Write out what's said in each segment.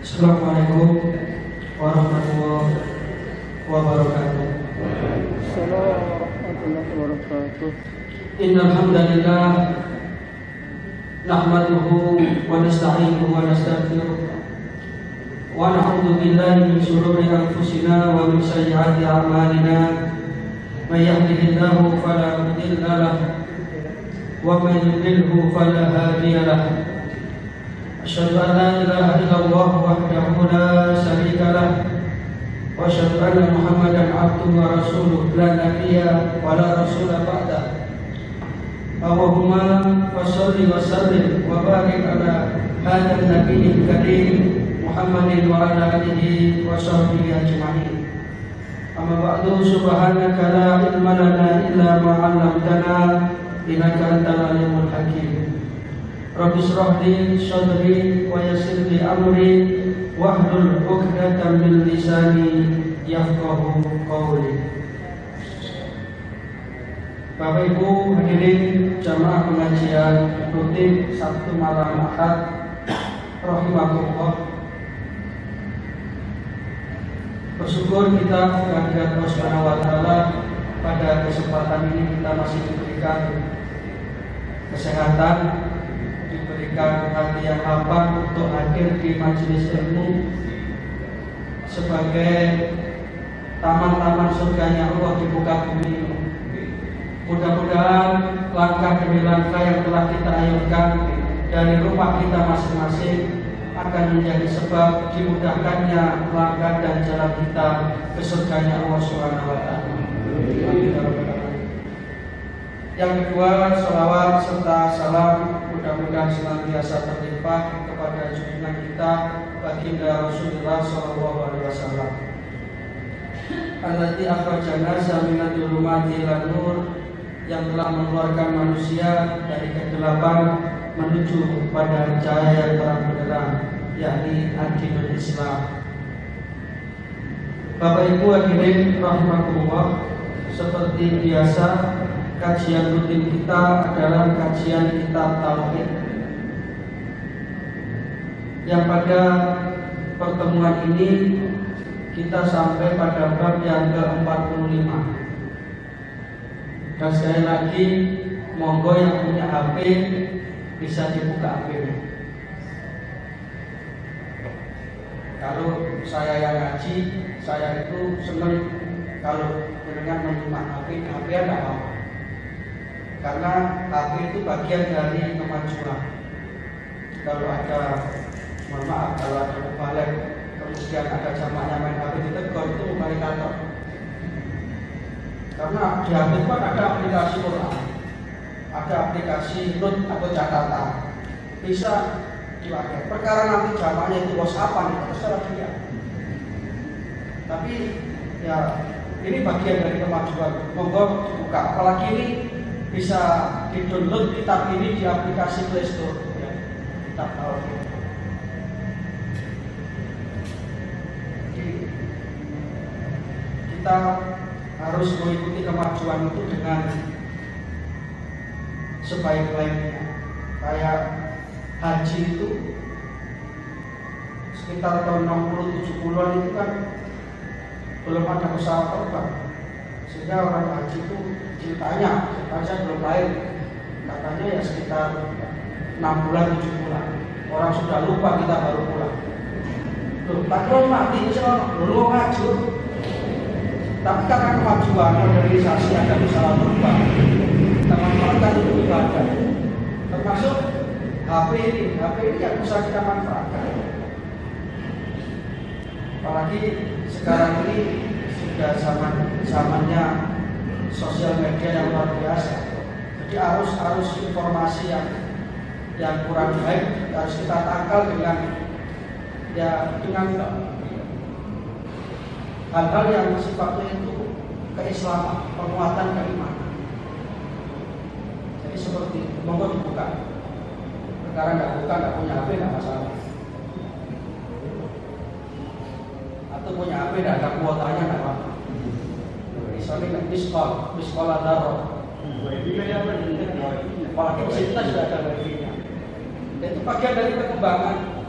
Assalamualaikum warahmatullahi wabarakatuh. Assalamualaikum warahmatullahi wabarakatuh. Innal hamdalillah nahmaduhu wa nasta'inuhu wa nastaghfiruh wa na'udzu billahi min shururi anfusina wa min sayyiati a'malina. May yahdihillahu fala mudilla lahu wa may yudlilhu fala hadiya lahu. Asyhadu an la ilaha illallah wahdahu la syarika lah wa asyhadu anna Muhammadan abduhu wa rasuluh la nabiyya wa la rasula ba'da. Allahumma shalli wa sallim wa barik ala hadzal nabiyil karim Muhammadin wa ala alihi wa sahbihi ajma'in. Amma ba'du, subhanaka la ilma lana illa ma 'allamtana innaka antal alimul hakim. Rabbi shrah li sadri wa yassir li amri wahlul 'uqdatam min lisani yafqahu qawli. Bapak Ibu hadirin jamaah pengajian rutin Sabtu malam Ahad rahimakumullah. Bersyukur kita kehadirat Allah Subhanahu wa taala, pada kesempatan ini kita masih diberikan kesehatan, diberikan hati yang lapang untuk hadir di majelis ilmu sebagai taman-taman surganya Allah di muka bumi. Mudah-mudahan langkah demi langkah yang telah kita ayunkan dari rumah kita masing-masing akan menjadi sebab dimudahkannya langkah dan jalan kita ke surganya Allah Subhanahu wa taala. Yang kedua, salawat serta salam mudah-mudahan senantiasa terlimpah kepada junjungan kita baginda Rasulullah sallallahu alaihi wasallam. Allati akhrajana minadz dzulumati ilan nur, yang telah mengeluarkan manusia dari kegelapan menuju pada cahaya yang terang benderang, yakni ad-dinul Islam. Bapak Ibu hadirin rahimakumullah, seperti biasa kajian rutin kita adalah kajian kitab tauhid, yang pada pertemuan ini kita sampai pada bab yang ke-45. Dan sekali lagi, monggo yang punya HP bisa dibuka HP-nya. Kalau saya yang ngaji, saya itu senang kalau dengan menyimak HP ada apa? Karena HP itu bagian dari kemajuan. Kalau ada, mohon maaf, kalau ada balik kemudian ada jamaknya main HP ditegur, itu balik kantor. Karena di HP itu kan ada aplikasi Quran, ada aplikasi note atau catatan, bisa dipakai. Perkara nanti jamaknya itu WhatsApp nih, terserah dia. Tapi ya ini bagian dari kemajuan. Monggo dibuka. Apalagi ini bisa di-download kitab ini di aplikasi Play Store, ya, kitab tauhid. Kita harus mengikuti kemajuan itu dengan sebaik-baiknya. Kayak haji itu sekitar tahun 60-70-an itu kan belum ada pesawat terbang, sehingga orang haji itu ceritanya saya belum lahir, katanya ya sekitar 6 bulan 7 bulan. Orang sudah lupa kita baru pulang. Tuh, tak kira mati itu belum maju. Tapi karena kemajuan modernisasi ada pesawat terbang, kita manfaatkan untuk ibadah. Termasuk HP ini yang bisa kita manfaatkan. Apalagi sekarang ini sudah zamannya sosial media yang luar biasa. Jadi arus informasi yang kurang baik harus kita tangkal dengan hal-hal yang sifatnya itu keislaman, penguatan keimanan. Jadi seperti monggo dibuka. Sekarang nggak punya HP nggak masalah. Atau punya HP nggak ada kuotanya nggak apa-apa. Misalnya miskol ada roh. Apalagi di sini sudah ada wifi-nya. Itu bagian dari perkembangan.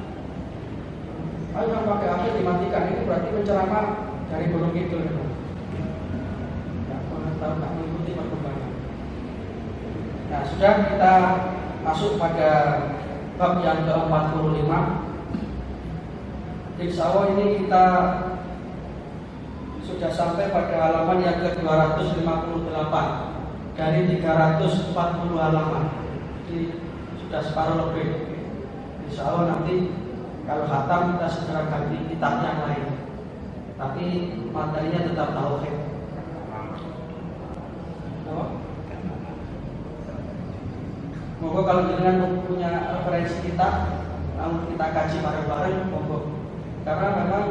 Kalau yang pakai api dimatikan, ini berarti menceramah dari Gunung Kidul. Ya, tahu tak mengikuti perkembangan. Nah, sudah kita masuk pada bab yang ke-45. Insya Allah ini kita sudah sampai pada halaman yang ke-258 dari 340 halaman. Jadi sudah separuh lebih. Insya Allah nanti kalau khatam kita segera ganti kitab yang lain. Tapi materinya tetap tauhid. Monggo kalau kalian punya referensi kita, lalu kita kaji bareng-bareng, monggo. Karena memang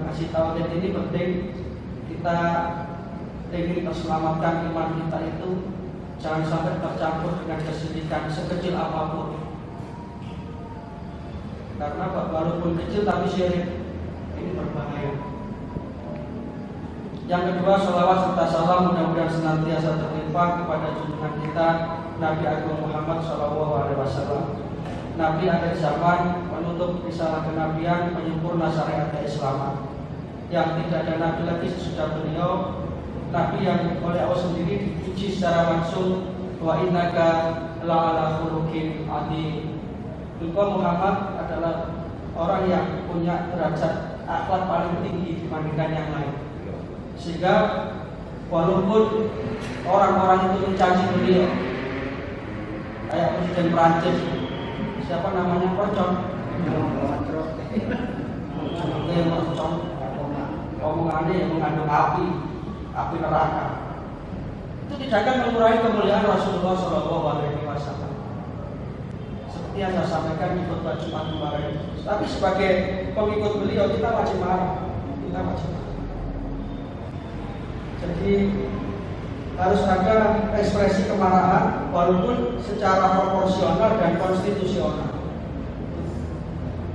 ngasih tauhid ini penting. Kita ingin terselamatkan iman kita itu jangan sampai tercampur dengan kesyirikan sekecil apapun. Karena walaupun kecil tapi syirik ini berbahaya. Yang kedua, sholawat serta salam mudah-mudahan senantiasa terlimpah kepada junjungan kita Nabi Agung Muhammad SAW, Nabi akhir zaman, penutup risalah kenabian, penyempurna syariat keislaman, yang tidak ada nabi lagi sesudah beliau, Nabi yang oleh Allah sendiri dipuji secara langsung, wa innaka la'ala khuluqin adzim. Engkau Muhammad adalah orang yang punya derajat akhlak paling tinggi dibandingkan yang lain. Sehingga walaupun orang-orang itu mencaci beliau, kayak Presiden Prancis, siapa namanya, Pocong, omongannya yang mengandung api neraka, itu tidak akan mengurangi kemuliaan Rasulullah SAW. Seperti yang saya sampaikan di khutbah Jumat kemarin. Tapi sebagai pengikut beliau kita wajib marah, Jadi harus ada ekspresi kemarahan walaupun secara proporsional dan konstitusional.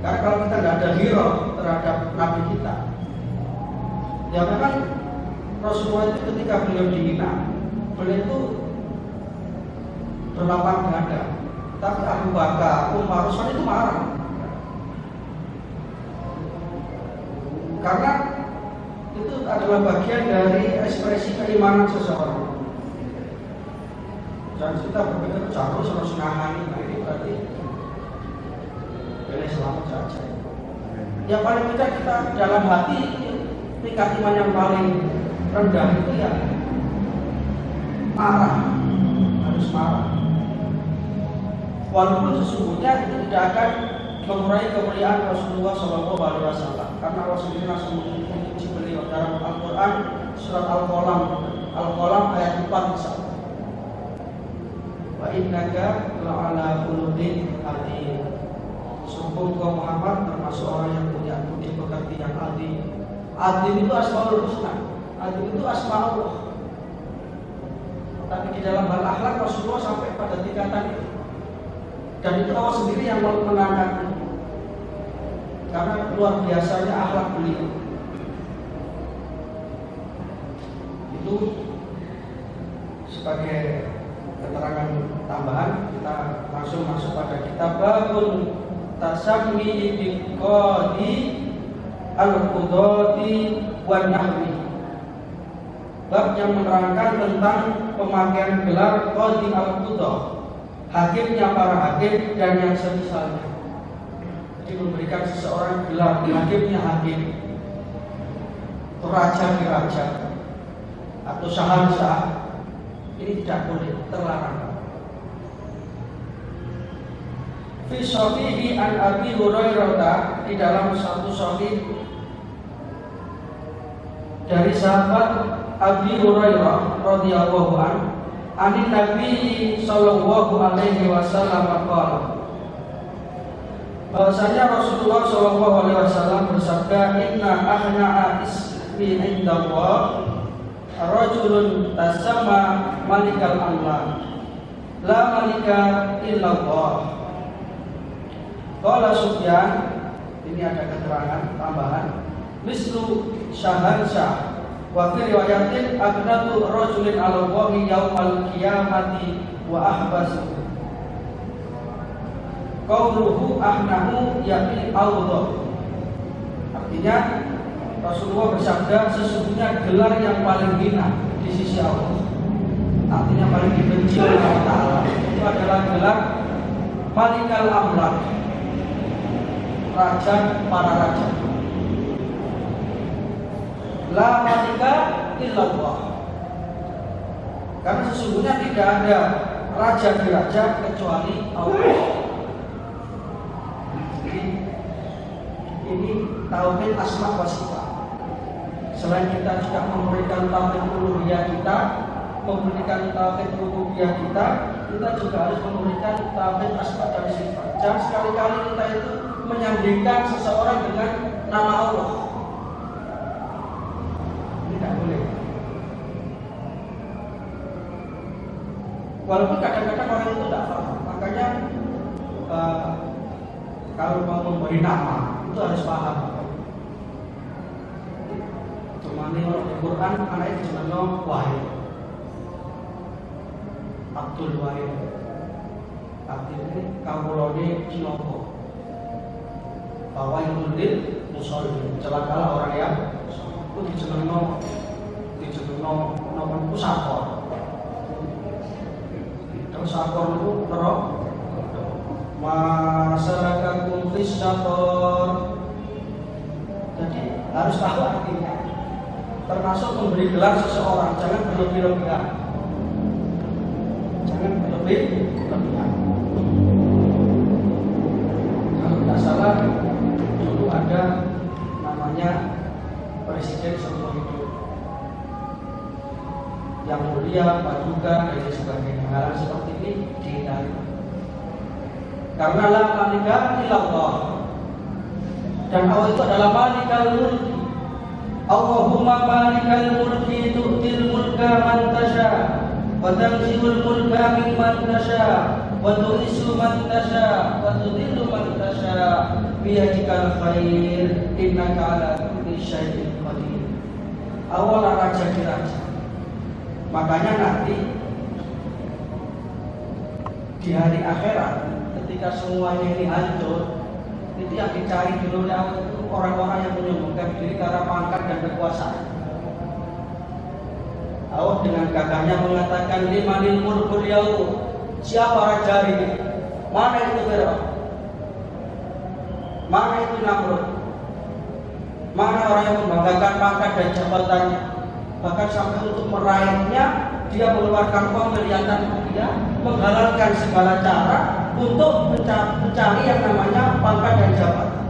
Karena kalau kita tidak ada hero terhadap Nabi kita, ya memang Rasulullah itu ketika beliau dihina, beliau itu berlapang dada. Tapi Abu Bakar, Umar, Utsman itu marah. Karena itu adalah bagian dari ekspresi keimanan seseorang. Dan kita berpikir jatuh harus ngahani, nah ini berarti boleh selamat saja. Yang paling tidak kita dalam hati tingkat iman yang paling rendah itu ya marah, harus marah. Walaupun sesungguhnya itu tidak akan mengurangi kemuliaan Rasulullah SAW, karena Allah sendiri langsung memuji beliau dalam Al-Quran surat Al-Qalam ayat 4 misalnya. Wa innaka la'ala khuluqin adzim. Sungguh kau Muhammad termasuk orang yang punya budi pekerti yang adzim. Adzim itu asmaul husna. Adzim itu asma Allah. Tapi di dalam hal akhlak Rasulullah sampai pada tingkatan itu. Dan itu Allah sendiri yang mengangkatnya. Karena luar biasanya akhlak beliau. Itu sebagai keterangan tambahan, kita langsung masuk pada kitab Babun Tasammi biqadi al-qudati wan nahwi. Bab yang menerangkan tentang pemakaian gelar qadi al-qudah, hakimnya para hakim dan yang semisalnya. Jadi memberikan seseorang gelar hakimnya hakim, raja di raja, atau sah, ini tidak boleh, terlarang. Fi shafihi an Abi Hurairah, di dalam satu sahih dari sahabat Abi Hurairah radhiyallahu anhu, ani Nabi sallallahu alaihi wasallam qala, bahwasanya Rasulullah sallallahu alaihi wasallam bersabda, inna ahna'a ismi indallah rajulun tasamma malikal amlak la malika illallah. Qala Sufyan, ini ada keterangan tambahan, mislu syahansyah wa fi riwayatin aghnatu rajulin 'ala Allahi yaumal qiyamati wa ahbasu. Qauluhu ahnahu yaqil awdha Artinya Rasulullah bersabda, sesungguhnya gelar yang paling hina di sisi Allah, artinya paling dibenci oleh Allah Ta'ala, itu adalah gelar Malikal Amlak, raja para raja. La malika illallah. Karena sesungguhnya tidak ada raja di raja kecuali Allah. Jadi ini tauhid asma wa sifat. Selain kita juga memberikan tauhid uluhiyah kita, memberikan tauhid rububiyah kita juga harus memberikan tauhid asma dan sifat. Jangan sekali-kali kita itu menyandingkan seseorang dengan nama Allah. Tidak boleh. Walaupun kadang-kadang orang itu tidak paham, makanya kalau mau memberi nama itu harus paham. Cuma ini di Quran anaknya cuma Wahid, Abdul Wahid. Artinya kawulane Cinopo. Bahwa yang lil musolli, celakalah orang yang itu dijenengno nomor pusakor. Terus sakor itu terus masyarakat fis sakor. Jadi harus tahu artinya. Termasuk memberi gelar seseorang, jangan berlebih-lebihan. Jangan berlebih-lebihan. Kalau tidak salah dulu ada namanya presiden seumur hidup yang mulia, paduka dan sebagainya. Hal seperti ini dihindari. Karena la malika illallah. Dan Allah itu adalah malikal mulki. Allahumma malikal mulki tu'til mulka man tasha wa tanzilul mulka mimman tasha wa tu'izzu man tasha wa tudhillu man tasha biyadikal khair innaka ala kulli syai'in qadir. Allah raja di raja. Makanya nanti di hari akhirat ketika semuanya ini hancur, itu yang dicari dulu oleh Allah itu orang-orang yang menyombongkan diri karena pangkat dan kekuasaan. Allah dengan gagahnya mengatakan limanil mulkul yaum, siapa raja hari ini? Mana itu Fir'aun? Mana itu Namrud? Mana orang yang membanggakan pangkat dan jabatannya? Bahkan sampai untuk meraihnya dia mengeluarkan uang miliaran rupiah, menghalalkan segala cara untuk mencari yang namanya pangkat dan jabatan.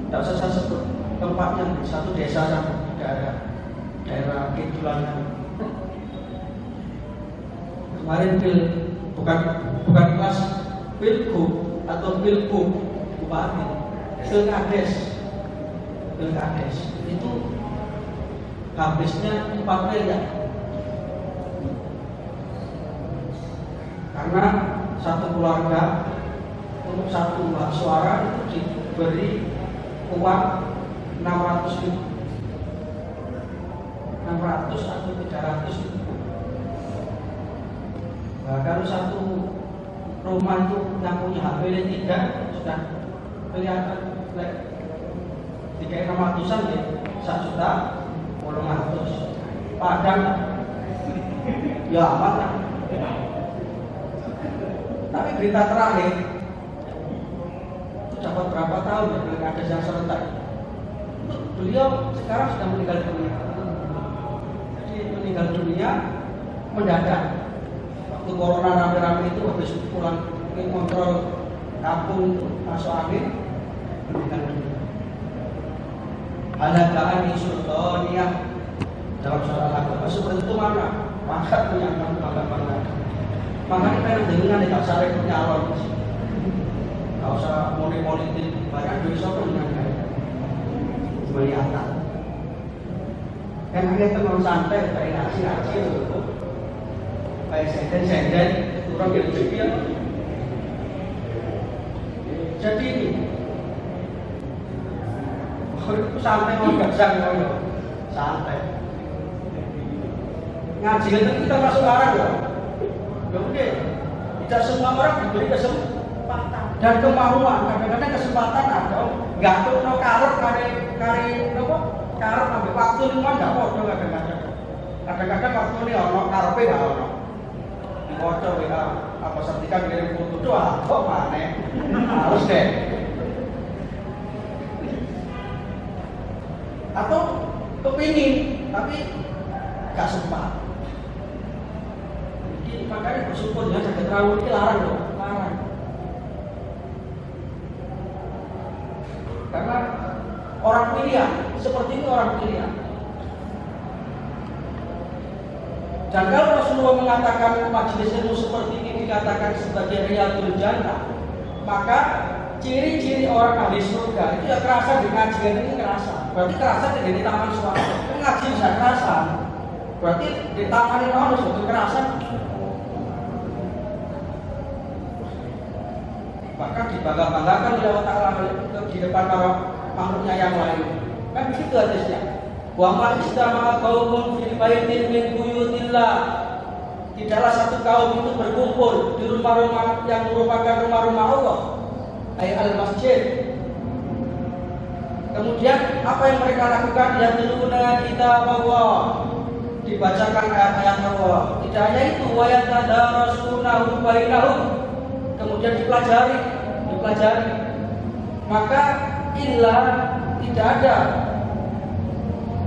Tidak usah saya sebut tempatnya, satu desa di daerah Kidulanya. Kemarin bukan kelas pilgub atau pilgub bupati, pilkades itu habisnya 4 miliar. Karena satu keluarga untuk satu hak suara itu diberi uang 600 ribu, 600 atau 300 ribu. Nah, kalau satu rumah itu yang punya hak pilih 3 sudah kelihatan 300-an ya, 1.800.000. Padahal ya aman lah. Tapi berita terakhir itu dapat berapa tahun ya pilkada yang serentak. Beliau sekarang sudah meninggal dunia. Jadi meninggal dunia mendadak. Waktu corona rame-rame itu habis pulang kontrol kampung itu masuk angin meninggal dunia. Halakaan sultaniyah dalam surat Al-Baqarah seperti itu mana? Maka punya bangga-bangga. Makanya pengen dengan tidak sare punya alon. Gak usah politik banyak duit sopo dengan kaya. Kelihatan. Kan ada teman santai kayak ngaji itu. Kayak senden kurang gitu ya. Jadi ini itu santai mau gajah ngono. Santai. Ngaji itu kita masuk larang ya. Ya udah. Tidak semua orang diberi kesempatan. dan kemauan. Kadang-kadang kesempatan ada, nggak tuh no karep kari nopo karep ambil waktu lima nggak podo kadang-kadang. Kadang-kadang waktu ini ono karepe nggak ono. Foto WA apa sertifikat kirim foto doa kok mana harus deh. Atau kepingin tapi nggak sempat. Jadi makanya bersyukur ya sakit rawon ini larang loh, larang. Karena orang pilihan, seperti ini orang pilihan. Dan kalau Rasulullah mengatakan majelis ilmu seperti ini dikatakan sebagai riyadul jannah, maka ciri-ciri orang ahli surga itu ya kerasa di kajian ini kerasa. Berarti kerasa di taman suara. Ngaji bisa kerasa. Berarti di taman ini harus itu kerasa. Bahkan dibangga-banggakan oleh Allah Ta'ala di depan para makhluknya yang lain. Kan begitu hadisnya. Wa ma istama'a qaumun fi baitin min buyutillah. Tidaklah satu kaum itu berkumpul di rumah-rumah yang merupakan rumah-rumah Allah, ay al-masjid. Kemudian apa yang mereka lakukan? Yatluna kitab Allah, dibacakan ayat-ayat Allah. Tidak hanya itu, wa yatadarasunahu bainahum, kemudian dipelajari. Maka illa tidak ada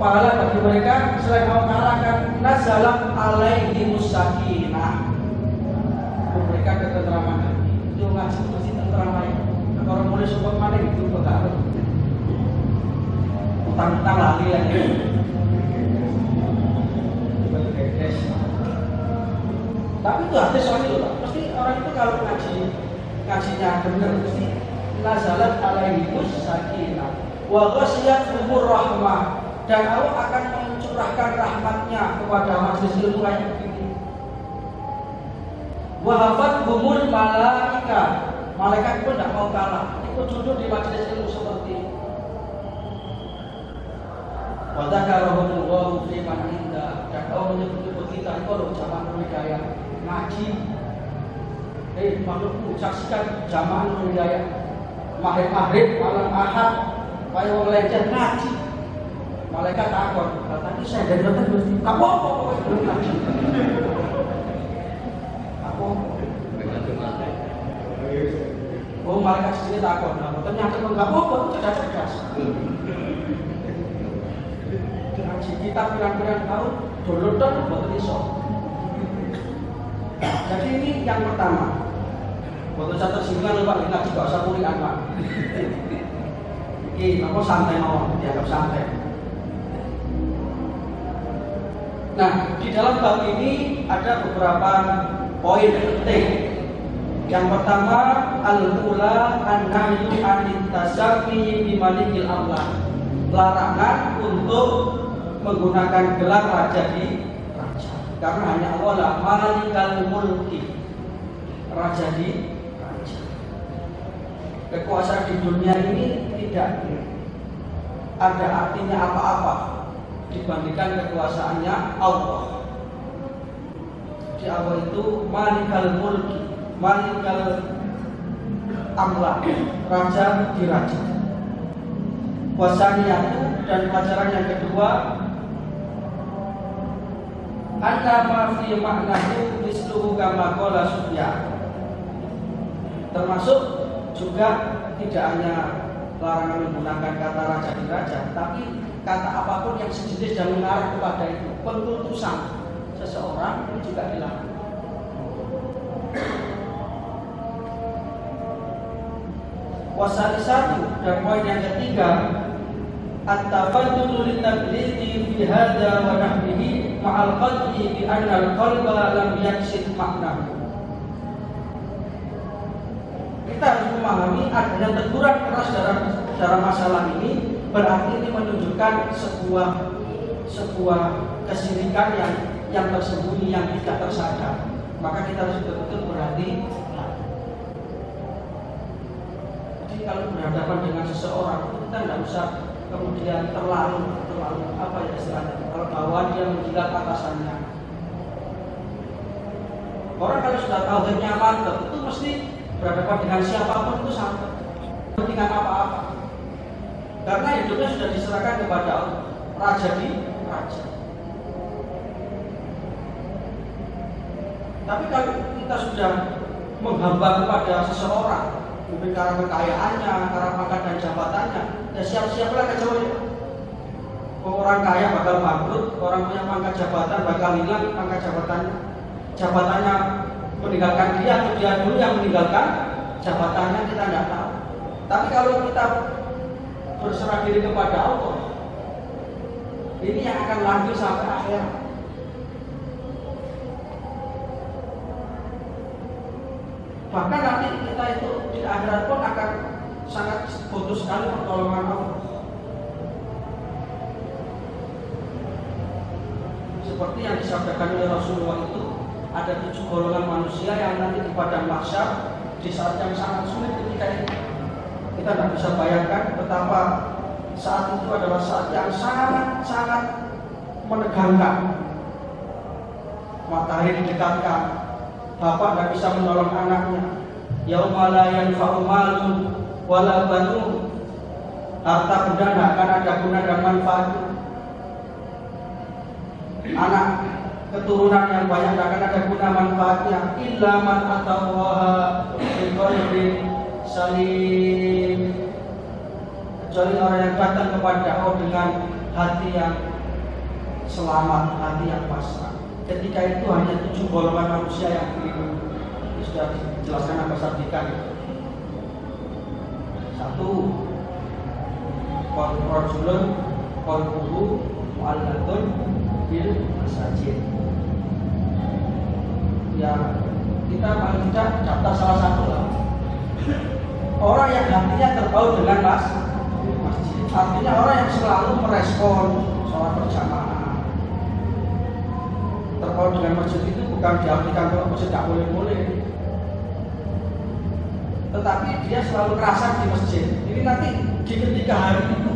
pahala bagi mereka selain Allah Ta'ala kan nazalam alaihimus sakinah, memberikan ketentraman hati. Itu ngaji mesti tenteram aja. Kalau mulai support mana itu enggak utang-utang lagi lagi. Tapi itu hadis soalnya loh. Mesti orang itu kalau ngajinya benar mesti nazalat alaihimus sakinah wa ghasyiyatuhur rahmah, dan Allah akan mencurahkan rahmatnya kepada majelis ilmu kayak begini. Wahafat humul malaika, malaikat pun tidak mau kalah, ikut duduk di majelis ilmu seperti ini. Wadzakarahumullahu fi man inda, dan Allah menyebut kita kalau zaman hidayah ngaji. Makhlukku saksikan zaman hidayah maghrib malam ahad kaya wong lecet ngaji. Malaikat takut, tadi saya dari dokter mesti apa-apa ngaji. Oh, malaikat sendiri takut. Nah, ternyata enggak apa-apa, cerdas-cerdas. Ngaji kita pirang-pirang tahun, download buat iso. Jadi ini yang pertama. Waktu saya tersinggung lupa ngaji gak usah kuliah Pak. Ini apa santai mawon, dianggap santai. Nah, di dalam bab ini ada beberapa poin penting. Yang pertama, al-ula an-nahyu anit tasabbi bi malikil amlak. Larangan untuk menggunakan gelar raja di raja. Karena hanya Allah lah malikal mulki. Raja di raja. Kekuasaan di dunia ini tidak ada artinya apa-apa dibandingkan kekuasaannya Allah. Jadi Allah itu malikal mulki, malikal amlak, raja di raja. Wasaniyatu, dan pelajaran yang kedua, anna ma fi ma'nahu misluhu kama qala Sufyan. Termasuk juga tidak hanya larangan menggunakan kata raja di raja, tapi kata apapun yang sejenis dan mengarah kepada itu, pengutusan seseorang itu juga dilarang. Wasalisatu, dan poin yang ketiga, at-tafaddulu litablighi fi hadza wa nahwihi ma'al qalbi bi anna al-qalba lam yaksid maknahu. Kita harus memahami adanya teguran keras dalam masalah ini, berarti ini menunjukkan sebuah kesyirikan yang tersembunyi, yang tidak tersadar. Maka kita harus betul-betul berhati-hati. Jadi kalau berhadapan dengan seseorang, kita tidak usah kemudian terlalu apa ya istilahnya, kalau bahwa dia menjilat atasannya. Orang kalau sudah tauhidnya mantap, itu mesti berhadapan dengan siapapun itu sama, kepentingan apa-apa. Karena hidupnya sudah diserahkan kepada Allah, raja di raja. Tapi kalau kita sudah menghamba kepada seseorang, mungkin karena kekayaannya, karena pangkat dan jabatannya, ya siap-siaplah kecuali orang kaya bakal bangkrut, orang punya pangkat jabatan bakal hilang pangkat jabatannya meninggalkan dia atau dia dulu yang meninggalkan jabatannya, kita tidak tahu. Tapi kalau kita berserah diri kepada Allah, ini yang akan lanjut sampai akhir. Bahkan nanti kita itu di akhirat pun akan sangat butuh sekali pertolongan Allah. Seperti yang disabdakan oleh Rasulullah itu, ada 7 golongan manusia yang nanti di padang mahsyar di saat yang sangat sulit ketika itu. Kita tidak bisa bayangkan betapa saat itu adalah saat yang sangat menegangkan. Matahari didekatkan, bapak tidak bisa menolong anaknya. Yauma la yanfa'u malun wala banun. Harta benda tidak akan ada guna dan manfaat. Anak keturunan yang banyak tidak akan ada guna manfaatnya. Illa man atallaha biqalbin salim. Kecuali orang yang datang kepada Allah dengan hati yang selamat, hati yang pasrah. Ketika itu hanya 7 golongan manusia yang dilindungi. Ini sudah dijelaskan apa sabdikan. 1. Rajulun qalbuhu mu'allatun bil masajid. Ya, kita paling tidak daftar salah satu lah. Orang yang hatinya terpaut dengan masjid. Artinya orang yang selalu merespon sholat berjamaah. Terpaut dengan masjid itu bukan diartikan kalau masjid tidak boleh-boleh, tetapi dia selalu kerasa di masjid. Ini nanti di ketika hari itu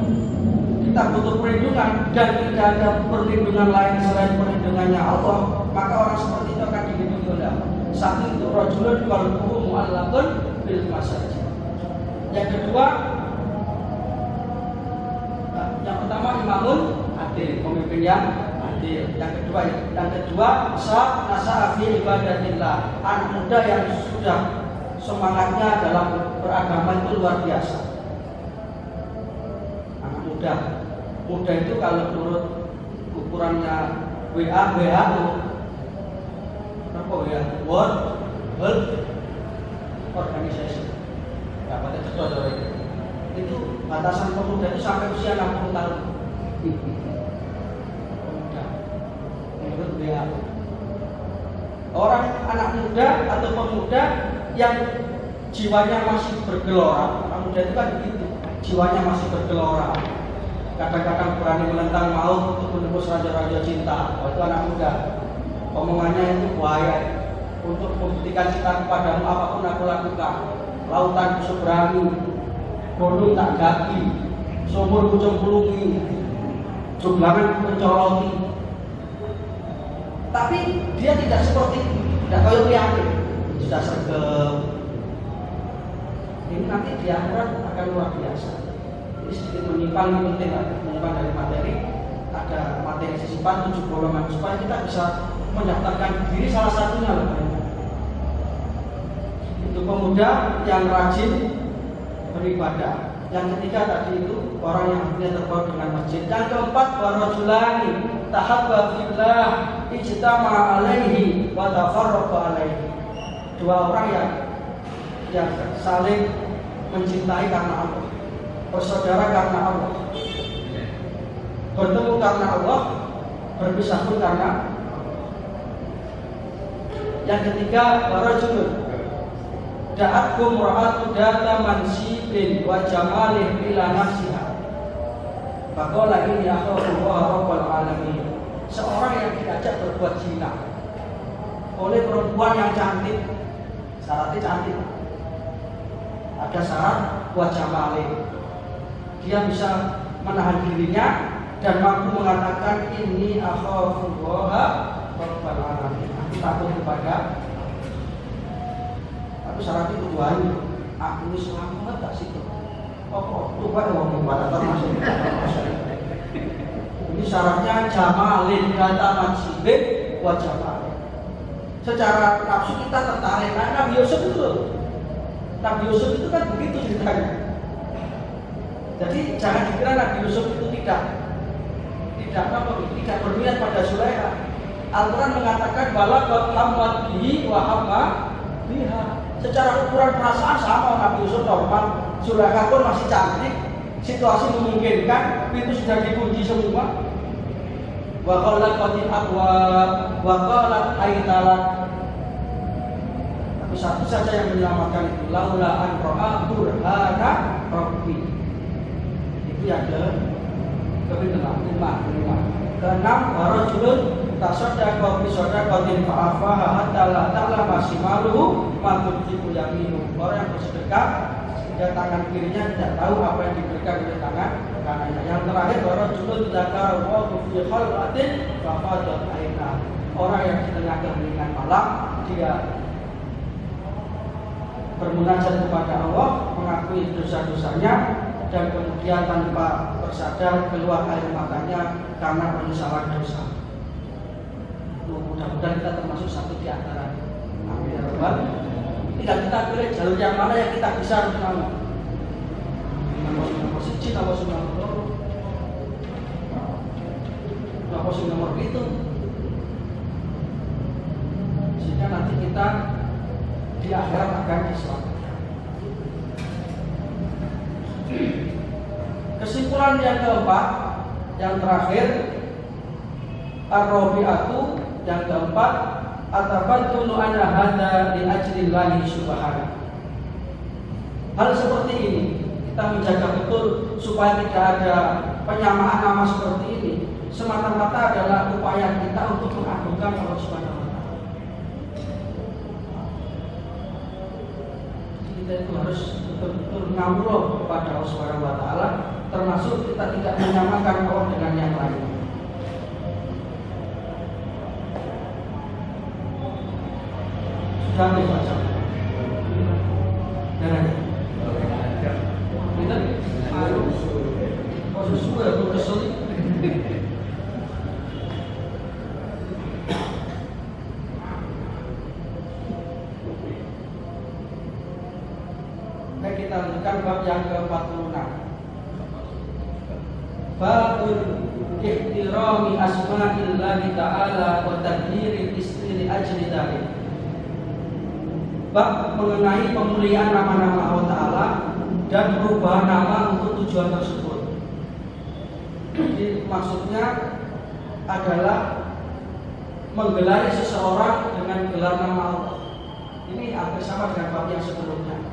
kita butuh perlindungan dan tidak ada perlindungan lain selain perlindungannya Allah, maka orang seperti itu akan dilindungi oleh Allah. 1 itu rajulun qalbuhu mu'allaqun bil masajid. Yang kedua, yang pertama imamun adil, pemimpin yang adil. Yang kedua nasa'a fi ibadatillah, anak muda yang sudah semangatnya dalam beragama itu luar biasa. Anak muda itu kalau menurut ukurannya WHO, apa ya, World Health Organization, ya pada contoh itu batasan pemuda itu sampai usia 60 tahun. Pemuda menurut WHO. Orang anak muda atau pemuda yang jiwanya masih bergelora, anak muda itu kan begitu, jiwanya masih bergelora, kadang-kadang berani menentang maut untuk menembus raja-raja cinta. Oh, itu anak muda. Omongannya itu buaya. Untuk membuktikan cinta kepadamu apapun aku lakukan. Lautan seberangi, gunung tak daki, sumur kucemplungi, jumlangan mencoloti. Tapi dia tidak seperti itu, tidak kayak yakin, sudah sergap. Ini nanti di akhirat akan luar biasa. Ini sedikit menyimpang, ini penting, menyimpang dari materi. Ada materi sisipan 7 golongan supaya kita bisa mendaftarkan diri salah satunya loh. Itu pemuda yang rajin beribadah. Yang ketiga tadi itu orang yang hatinya terpaut dengan masjid. Yang keempat, warajulani tahabba fillah ijtama'a alaihi wa tafarraqa alaihi. 2 orang yang saling mencintai karena Allah, bersaudara karena Allah, bertemu karena Allah, berpisah pun karena Allah. Yang ketiga, warajulun da'atkum ra'atu data mansibin wa jamalih ila nafsiha faqala inni akhafu wa rabbal alamin. Seorang yang diajak berbuat zina oleh perempuan yang cantik, syaratnya cantik, ada syarat buat jamalih, dia bisa menahan dirinya dan mampu mengatakan inni akhafu wa rabbal alamin, aku takut kepada. Tapi syaratnya tujuan aku ini selamat tak situ. Tuh kan orang ibadah masuk. Ini syaratnya jamalin kata maksibib wajah malin. Secara nafsu kita tertarik. Nah, Nabi Yusuf itu loh. Nabi Yusuf itu kan begitu ceritanya. Jadi jangan dikira Nabi Yusuf itu tidak berniat pada Zulaikha. Al-Quran mengatakan balaghat hammat bihi wa hamma biha. Secara ukuran perasaan sama Nabi Yusuf normal. Zulaikha pun masih cantik, situasi memungkinkan, pintu sudah dikunci semua. Wa qalat qatil abwab wa qalat aitalat. Tapi satu saja yang menyelamatkan itu, laula an ra'a burhana rabbi. Itu yang kelima. Keenam, warajulun tasaddaqa bi sadaqatin fa'afaha hatta la ta'lama shimaluhu ma tunfiqu yaminuhu. Orang yang bersedekah sehingga tangan kirinya tidak tahu apa yang diberikan oleh tangan kanannya. Yang terakhir, warajulun dzakara wa fi khalqatin fa fadat aina. Orang yang di tengah keheningan malam dia bermunajat kepada Allah, mengakui dosa-dosanya, dan kemudian tanpa tersadar keluar air matanya karena penyesalan dosa. Mudah-mudahan kita termasuk satu di antara. Amin ya rabbal. Tinggal kita pilih jalur yang mana yang kita bisa menang. Nomor siji, nomor loro, nomor itu. Sehingga nanti kita di akhirat akan diselamatkan. Kesimpulan yang keempat, yang terakhir, ar-rabi'atu, yang keempat, atabaddulu anna hadza li ajlillahi subhanahu. Hal seperti ini kita menjaga betul supaya tidak ada penyamaan nama seperti ini. Semata-mata adalah upaya kita untuk mengagungkan Allah Subhanahu wa taala. Kita itu harus betul-betul ngamrul kepada Allah Subhanahu wa taala, termasuk kita tidak menyamakan Allah dengan yang lain. Sudah baca. Kita susu ya kesel. Kita lanjutkan bab yang ke-46. Babul ihtirami asma'illahi ta'ala wa tadhiril istri li ajli dzalik. Bab mengenai pemuliaan nama-nama Allah Ta'ala dan perubahan nama untuk tujuan tersebut. Jadi maksudnya adalah menggelari seseorang dengan gelar nama Allah. Ini hampir sama dengan bab yang sebelumnya.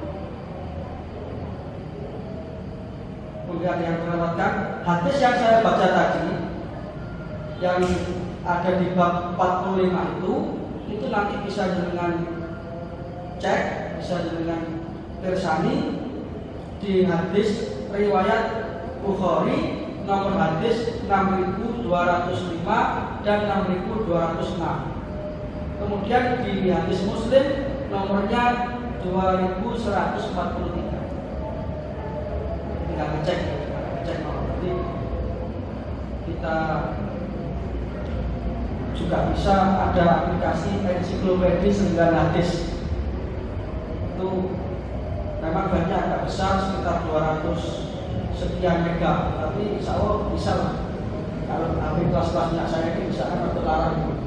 Kemudian yang terlewatkan hadis yang saya baca tadi yang ada di bab 45 itu nanti bisa dengan cek, bisa dengan persani di hadis riwayat Bukhari nomor hadis 6205 dan 6206. Kemudian di hadis Muslim nomornya 2143. Tinggal ngecek nanti kita juga bisa ada aplikasi ensiklopedia 9 hadis. Itu memang banyak, agak besar, sekitar 200 sekian mega, tapi insya Allah bisa lah. Kalau ambil kelas-kelasnya saya ini bisa kan untuk larang.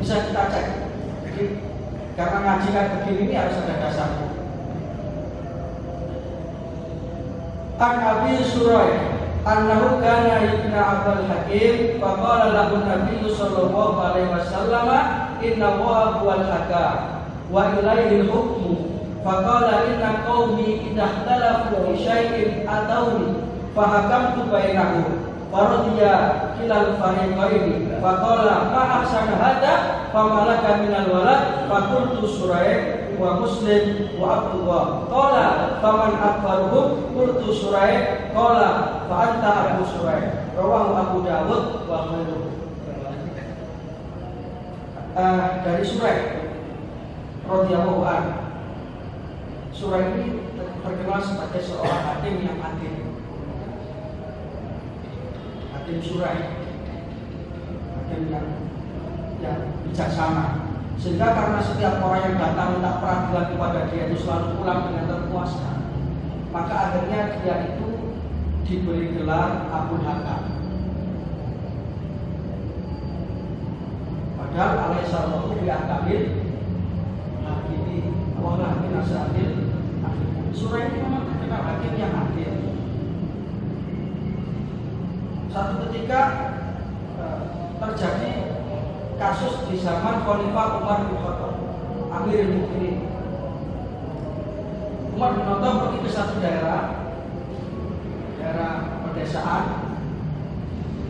Bisa kita cek. Jadi karena ngaji kan begini ini harus ada dasarnya. An Abi Suraih annahu kana ibnu Abdul Hakim faqala lahu Nabi sallallahu alaihi wasallam inna wa huwal hakam wa ilaihi al-hukmu faqala inna qaumi idza ikhtalafu fi syai'in atawni fa hakamtu bainahum faradiya kilal fariqaini faqala ma ahsana hada famalaka minal walad faqultu Suraih wa Muslim wa Abdullah qala faman akbaruhum qultu Suraih qala fa anta Abu Suraih rawahu Abu Dawud wa ghairuhu. dari Suraih radhiyallahu anhu. Suraih ini terkenal sebagai seorang hakim yang adil. Hakim Suraih, hakim yang bijaksana. Sehingga karena setiap orang yang datang minta peradilan kepada dia itu selalu pulang dengan terpuaskan, maka akhirnya dia itu diberi gelar Abul Hakam. Padahal alaihissalatu bi'akamil hakimi Allah hakim asadil. Surah ini memang terkenal hakim yang adil. Satu ketika terjadi kasus di zaman Khalifah Umar bin Khattab, Amirul Mukminin. Umar bin Khattab pergi ke satu daerah pedesaan,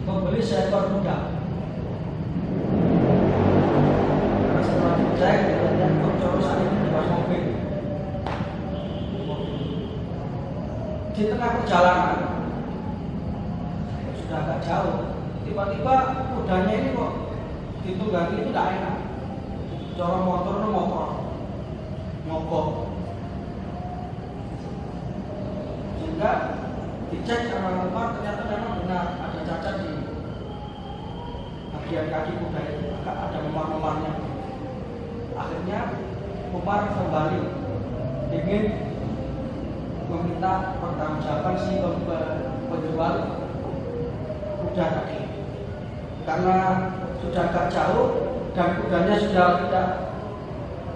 membeli seekor kuda. Karena setelah dicek, dan pencorosan itu di bawah mobil. Di tengah perjalanan, sudah agak jauh, tiba-tiba kudanya ini kok ditunggangi itu tidak enak. Cara motor mogok. Sehingga dicek sama Umar, ternyata memang benar ada cacat di bagian kaki kuda itu, ada memar-memarnya. Akhirnya Umar kembali ingin meminta pertanggungjawaban si penjual kuda tadi, karena sudah agak jauh dan kudanya sudah tidak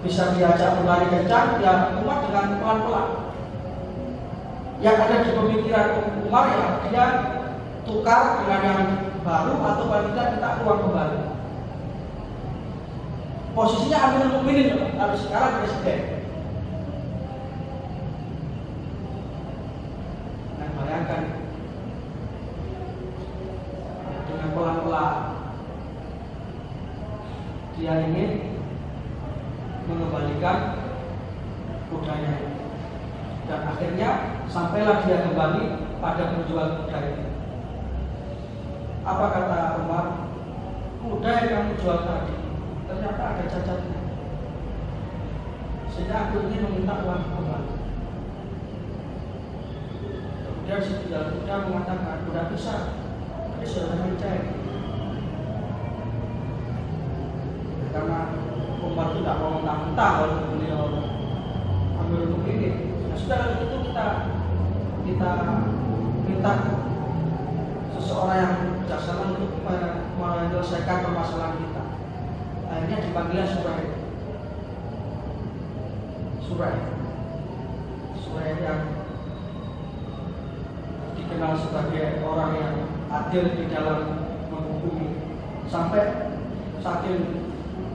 bisa diajak berlari kencang. Ya Umar dengan pelan-pelan. Yang ada di pemikiran Umar ya dia tukar dengan yang baru atau paling tidak minta uang kembali. Posisinya Amirul Mukminin, tapi sekarang presiden. Nah, bayangkan dengan pelan-pelan dia ingin mengembalikan kudanya, dan akhirnya sampailah dia kembali pada penjual kuda itu. Apa kata Umar? Kuda yang kamu jual tadi ternyata ada cacatnya, sehingga aku ingin meminta uang kembali. Kemudian si penjual kuda mengatakan, kuda bisa, tapi sudah dicek. Karena Umar itu tidak mau mentah-mentah kalau beliau Amirul Mukminin. Nah, sudah kalau itu kita minta seseorang yang bijaksana untuk menyelesaikan permasalahan kita. Akhirnya dipanggilnya Suraih yang dikenal sebagai orang yang adil di dalam menghukumi, sampai saking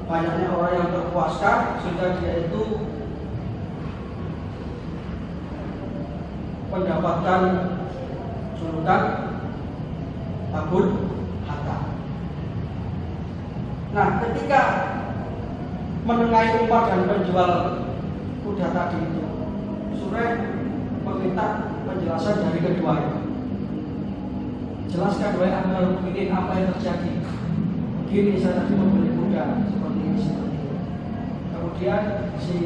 banyaknya orang yang terpuaskan sehingga dia itu mendapatkan julukan Abul Hakam. Nah, ketika menengahi Umar dan penjual kuda tadi itu, Suraih meminta penjelasan dari keduanya. Jelaskan wahai Amirul Mukminin apa yang terjadi. Begini, saya tadi membeli kuda seperti ini. Kemudian si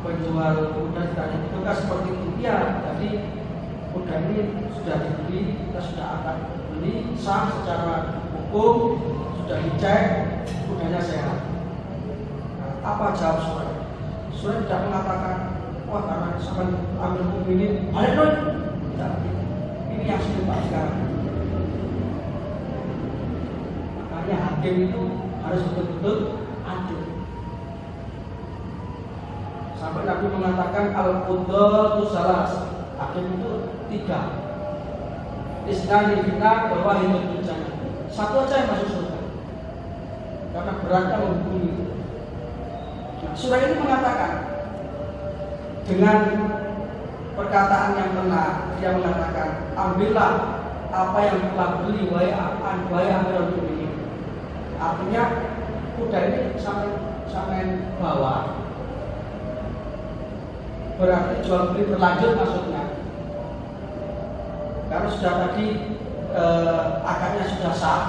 penjual kuda ditanya, itu kan seperti itu. Ya, tadi kuda ini sudah dibeli, kita sudah akan beli sah secara hukum, sudah dicek, kudanya sehat. Nah, apa jawab Suraih? Suraih tidak mengatakan, wah karena sama Amirul Mukminin balik dong. Tidak, ini yang serupa sekarang. Makanya hakim itu harus betul-betul adil. Sampai Nabi mengatakan al-qudhatu salas, hakim itu 3. Isnani bina bahwa hidup jannah. Satu aja yang masuk surga, karena beratnya menghukumi. Nah, surah ini mengatakan dengan perkataan yang benar, dia mengatakan, ambillah apa yang telah beli wahai Amirul Mukminin. Artinya kuda ini sampai bawa, berarti jual beli berlanjut maksudnya. Karena sudah tadi akadnya sudah sah,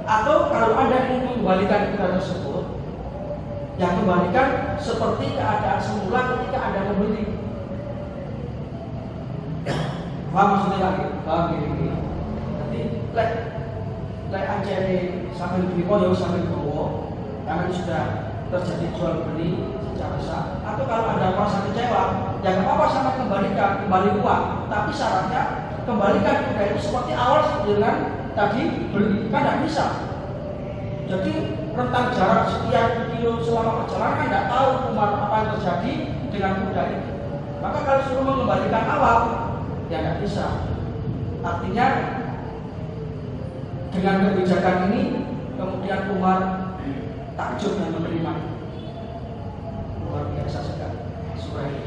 Atau kalau Anda ingin mengembalikan kuda tersebut, ya kembalikan seperti keadaan semula ketika Anda membeli. Paham maksudnya lagi? Paham gini. Jadi lek ancene sampai beli koyo sampai gowo, karena sudah terjadi jual beli secara sah. Atau kalau Anda merasa kecewa, ya nggak apa-apa sama kembali uang. Tapi syaratnya kembalikan kuda itu seperti awal dengan tadi beli, kan tidak bisa. Jadi rentang jarak sekian kilo selama perjalanan kan tidak tahu apa yang terjadi dengan kuda itu. Maka kalau suruh mengembalikan awal, ya tidak bisa. Artinya dengan kebijakan ini kemudian Umar takjub dan menerima. Luar biasa sekali surah ini.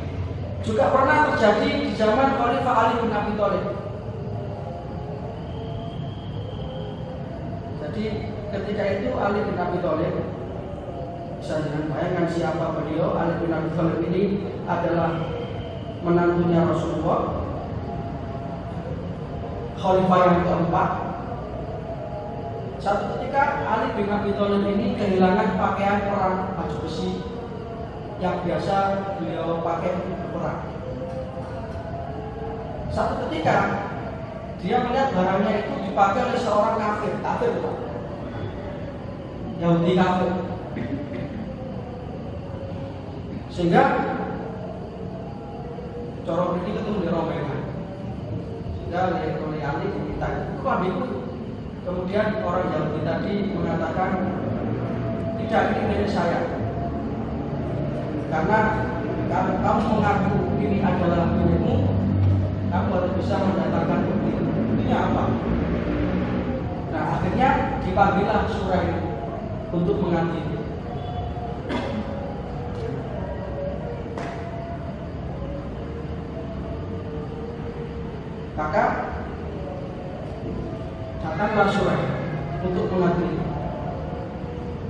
Juga pernah terjadi di zaman Khalifah Ali bin Abi Thalib. Jadi ketika itu Ali bin Abi Thalib, bisa dengan bayangkan siapa beliau. Ali bin Abi Thalib ini adalah menantunya Rasulullah, Khalifah yang keempat. Satu ketika Ali bin Abi Thalib ini kehilangan pakaian perang baju besi yang biasa beliau pakai untuk berperang. Satu ketika dia melihat barangnya itu dipakai oleh seorang kafir, Yahudi kafir. Sehingga corong ini ketemu di rombongan. Sehingga oleh Ali diminta, "Kok ambilku?" Kemudian orang Yahudi tadi mengatakan, "Tidak, ini milik saya. Karena kalau kamu mengaku ini adalah milikmu, kamu harus bisa mendatangkan bukti." Buktinya apa? Nah, akhirnya dipanggillah surah ini untuk mengadili. Maka datanglah surah untuk mengadili.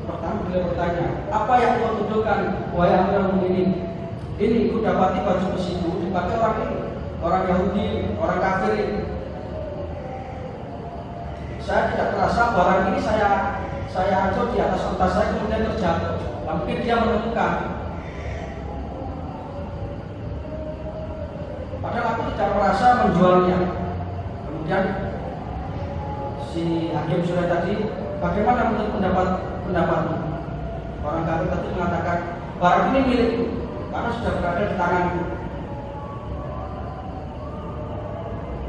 Pertama beliau bertanya, "Apa yang kau tuduhkan, wahai Amirul Mukminin? Ini ku dapati baju besi itu dipakai orang ini, orang Yahudi, orang kafir ini. Saya tidak terasa barang ini saya ancur di atas unta saya kemudian terjatuh. Nah, mungkin dia menemukan. Padahal aku tidak merasa menjualnya." Kemudian si hakim surah tadi, "Bagaimana menurut pendapatmu?" Orang kafir tadi mengatakan, "Barang ini milikku karena sudah berada di tanganku."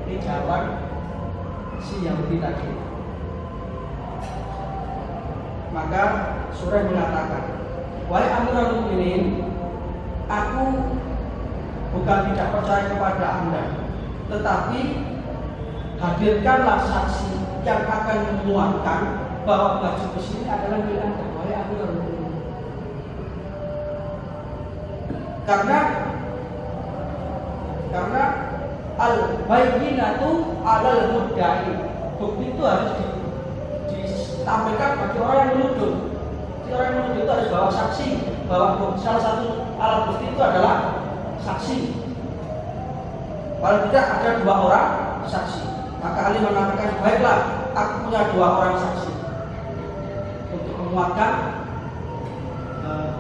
Ini jawaban si Yahudi tadi. Maka surah mengatakan, "Wahai Amirul Mukminin, aku bukan tidak percaya kepada Anda, tetapi hadirkanlah saksi yang akan menguatkan bahwa baju besi ini adalah milik Anda, wahai Amirul Mukminin." Karena al-bayyinatu 'alal mudda'i. Bukti itu harus ditampilkan bagi orang yang menuduh. Jadi orang yang menuduh itu harus bawa saksi bahwa salah satu alat bukti itu adalah saksi. Kalau tidak ada dua orang saksi, maka Ali mengatakan, "Baiklah, aku punya dua orang saksi untuk menguatkan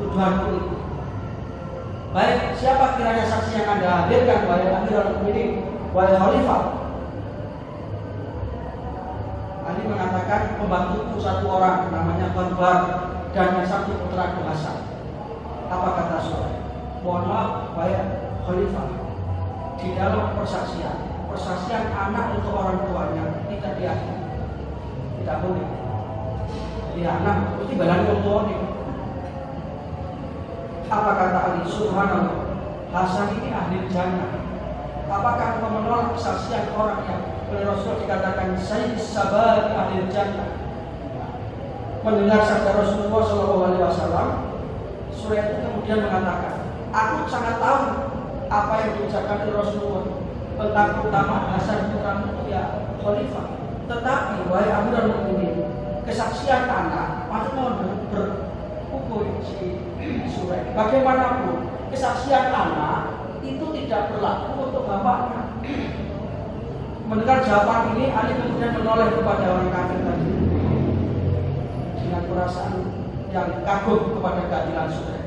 tuduhanku itu." "Baik, siapa kiranya saksi yang Anda hadirkan, wahai Amirul Mukminin, wahai Khalifah?" Ali mengatakan, "Pembantuku satu orang namanya Khalifah dan yang satu putra Hasan." Apa kata surah? "Mohon maaf, wahai Khalifah, di dalam persaksian anak untuk orang tuanya tidak diakui, tidak boleh. Jadi anak mesti balan wong tuane." Apa kata Ali? "Subhanallah, Hasan ini ahli jannah. Apakah kau menolak kesaksian orang yang oleh Rasul dikatakan Sayyid Sabat ahli jannah?" Mendengar sabda Rasulullah SAW, surah itu kemudian mengatakan, "Aku sangat tahu apa yang diucapkan oleh Rasulullah tentang keutamaan Hasan putramu ya Khalifah. Tetapi wahai Amirul Mukminin, kesaksian anak patut mohon berhukum si surah. Bagaimanapun kesaksian anak itu tidak berlaku untuk bapaknya." Mendengar jawaban ini, Ali kemudian menoleh kepada orang kafir tadi. perasaan yang kagum kepada keadilan surah.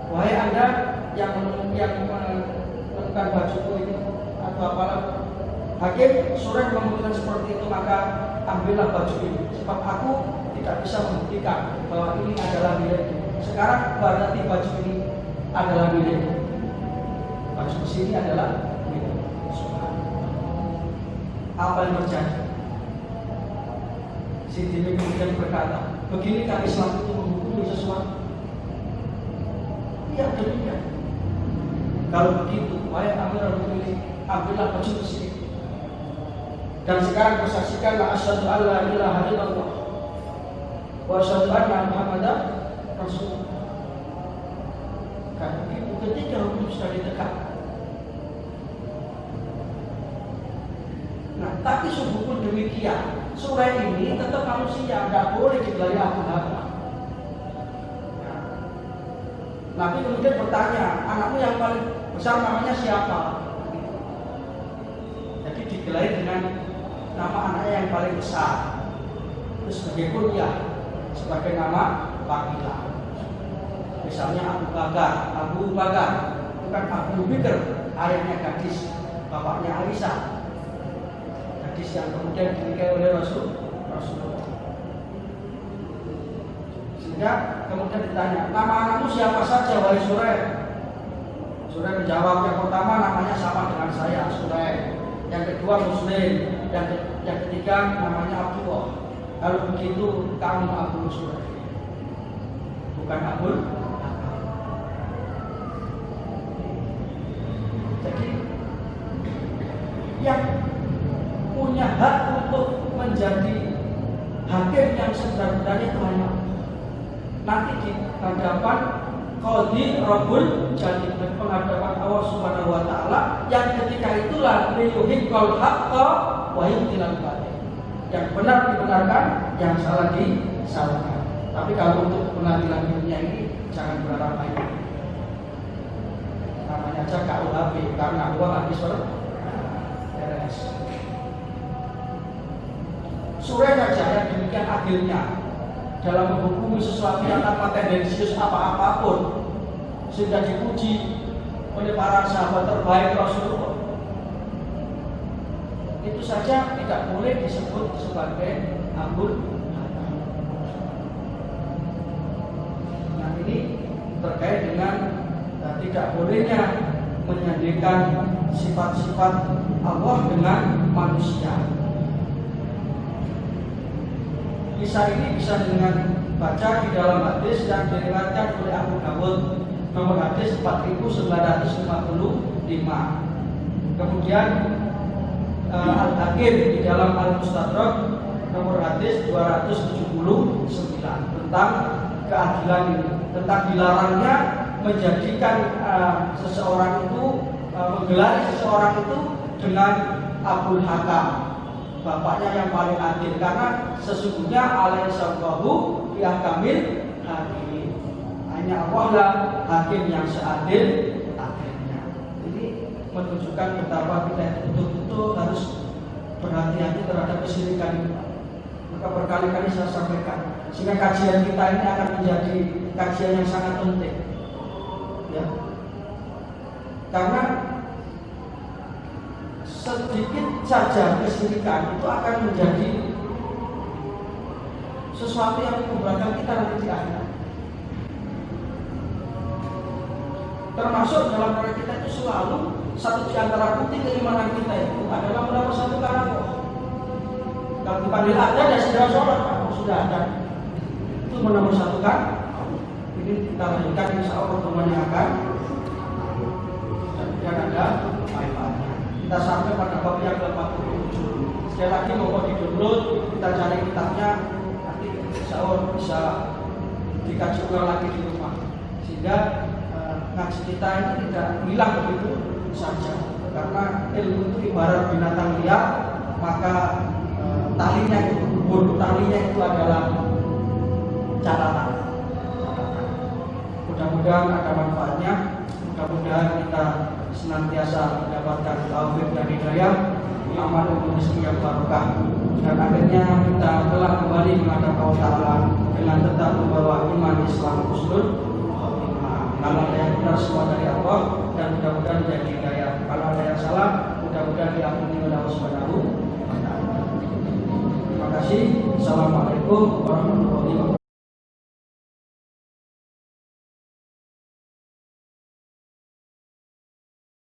Wahai Anda yang menemukan bajuku ini atau apalah, hakim surah memutuskan seperti itu, maka ambillah baju ini, sebab aku tidak bisa membuktikan bahwa ini adalah milikku. Sekarang berarti baju ini adalah milikku. Baju sini adalah milikku. Apa yang terjadi? Si Dini kemudian berkata, beginikah Islam itu menghukumi sesuatu? Iya, demikian. Kalau begitu, wahai Amirul Mukminin, ambillah baju sini. Dan sekarang bersaksikanlah asyhadu an la ilaha illallah wa asyhadu anna Muhammadar Rasulullah. Karena itu ketika hukum sudah ditegakkan. Nah, tapi pun demikian, surah ini tetap manusia, tidak boleh digelari Abu Bakar. Nah, Nabi kemudian bertanya, anakmu yang paling besar namanya siapa? Jadi digelari dengan nama anaknya yang paling besar. Terus sebagai kunyah, sebagai nama panggilan. Misalnya Abu Bakar, itu kan Abu Bakar, ayahnya gadis, bapaknya Aisyah. Hadis yang kemudian dinikahi oleh Rasulullah. Sehingga kemudian ditanya, nama anakmu siapa saja wahai Surayh? Surayh menjawab, yang pertama namanya sama dengan saya, Surayh. Yang kedua Muslim, yang ketiga namanya Abdullah. Kalau begitu kamu Abu Surayh, bukan Abul. Jadi yang punya hak untuk menjadi hakim yang sebenarnya itu hanya nanti di hadapan Qadhi Rabbul Jalil, di penghadapan Allah Subhanahu wa taala, yang ketika itulah liyuhiqqal haqqa wa yubtilal batil. Yang benar dibenarkan, yang salah disalahkan. Tapi kalau untuk pengadilan dunia ini jangan berharap banyak. Namanya aja KUHP, karena uang habis beres. Surah saja yang demikian adilnya dalam menghukumi sesuatu yang tanpa tendensius apa-apapun, sehingga dipuji oleh para sahabat terbaik Rasulullah. Itu saja tidak boleh disebut sebagai Abul Hatam. Nah, ini terkait dengan tidak bolehnya menyandingkan sifat-sifat Allah dengan manusia. Kisah ini bisa dengan baca di dalam hadis yang diriwayatkan oleh Abu Dawud nomor hadis 4955. Kemudian Al-Hakim di dalam Al-Mustadrak nomor hadis 279 tentang keadilan ini, tentang dilarangnya menjadikan seseorang itu menggelari seseorang itu dengan Abul Hakam, bapaknya yang paling adil, karena sesungguhnya alaihissallahu fi ahkamil hakim, hanya Allah lah hakim yang seadil-adilnya. Ini menunjukkan betapa kita betul-betul harus berhati-hati terhadap kesyirikan itu. Maka berkali-kali saya sampaikan, sehingga kajian kita ini akan menjadi kajian yang sangat penting, ya. Karena sedikit saja kesyirikan itu akan menjadi sesuatu yang memberatkan kita nanti di akhirat. Termasuk dalam proyek kita itu selalu satu di antara bukti keimanan kita itu adalah mempersatukan Allah. Kalau dipanggil ada dan sudah sholat, sudah ada, itu mempersatukan. Ini kita lanjutkan insya Allah temannya akan dan ada manfaatnya. Kita sampai pada bab yang ke-47. Sekali lagi mohon di-download, kita cari kitabnya, nanti insya Allah bisa dikaji ulang lagi di rumah, sehingga ngaji kita ini tidak hilang begitu saja. Karena ilmu itu ibarat binatang liar, maka talinya itu adalah catatan. Mudah-mudahan ada manfaatnya. Mudah-mudahan kita senantiasa mendapatkan taufik dan hidayah, amal dan rezeki yang barokah, dan akhirnya kita telah kembali semua dari Allah dan mudah-mudahan menjadi hidayah. Kalau ada yang salah, mudah-mudahan diampuni oleh Allah Subhanahu wa taala. Terima kasih. Assalamualaikum warahmatullahi wabarakatuh.